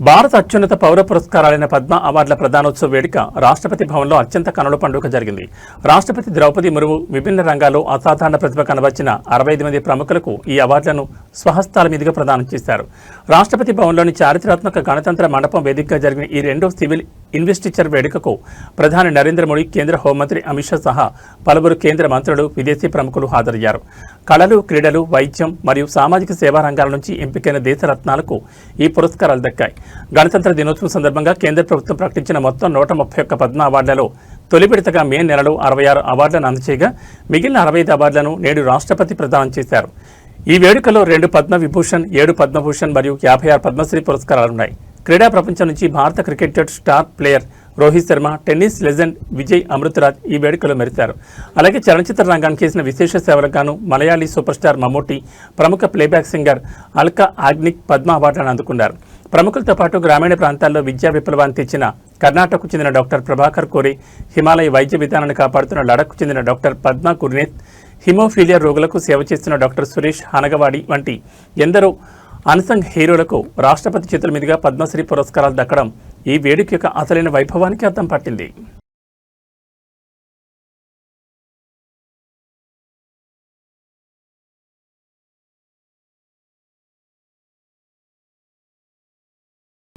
భారత అత్యున్నత పౌర పురస్కారాలైన పద్మ అవార్డుల ప్రదానోత్సవ వేడుక రాష్ట్రపతి భవన్లో అత్యంత కనుల పండుగ జరిగింది. రాష్ట్రపతి ద్రౌపది ముర్ము విభిన్న రంగాల్లో అసాధారణ ప్రతిభ కనబర్చిన 65 మంది ప్రముఖులకు ఈ అవార్డులను స్వహస్తాల మీదుగా ప్రదానం చేశారు. రాష్ట్రపతి భవన్లోని చారిత్రాత్మక గణతంత్ర మండపం వేదికగా జరిగిన ఈ రెండో సివిల్ ఇన్వెస్టిచర్ వేడుకకు ప్రధాని నరేంద్ర మోడీ, కేంద్ర హోంమంత్రి అమిత్ షా సహా పలువురు కేంద్ర మంత్రులు, విదేశీ ప్రముఖులు హాజరయ్యారు. కళలు, క్రీడలు, వైద్యం మరియు సామాజిక సేవా రంగాల నుంచి ఎంపికైన దేశ రత్నాలకు ఈ పురస్కారాలు దక్కాయి. గణతంత్ర దినోత్సవం సందర్భంగా కేంద్ర ప్రభుత్వం ప్రకటించిన మొత్తం 131 పద్మ అవార్డులలో తొలి విడతగా మే నెలలో 66 అవార్డులను అందచేయగా మిగిలిన 65 అవార్డులను నేడు రాష్ట్రపతి ప్రదానం చేశారు. ఈ వేడుకలో 2 పద్మ విభూషణ్, 7 పద్మభూషణ్ మరియు 56 పద్మశ్రీ పురస్కారాలున్నాయి. క్రీడా ప్రపంచం నుంచి భారత cricket star player Rohit Sharma, tennis legend Vijay Amritraj ఈ వేడుకలో మెరిశారు. అలాగే చలనచిత్ర రంగానికి చేసిన విశేష సేవలకు గాను మలయాళీ సూపర్ స్టార్ మమ్మూటి, ప్రముఖ ప్లేబ్యాక్ సింగర్ అల్కా యాగ్నిక్ పద్మ అవార్డులను అందుకున్నారు. ప్రముఖులతో పాటు గ్రామీణ ప్రాంతాల్లో విద్యా విప్లవాన్ని తెచ్చిన కర్ణాటకకు చెందిన డాక్టర్ ప్రభాకర్ కోరే, హిమాలయ వైద్య విధానాన్ని కాపాడుతున్న లడఖ్కు చెందిన డాక్టర్ పద్మా గుర్నేత్, హిమోఫీలియా రోగులకు సేవ చేస్తున్న డాక్టర్ సురేష్ హనగవాడి వంటి ఎందరో అన్సంగ్ హీరోలకు రాష్ట్రపతి చేతుల మీదుగా పద్మశ్రీ పురస్కారాలు దక్కడం ఈ వేడుక యొక్క అసలైన వైభవానికి అద్దం పట్టింది.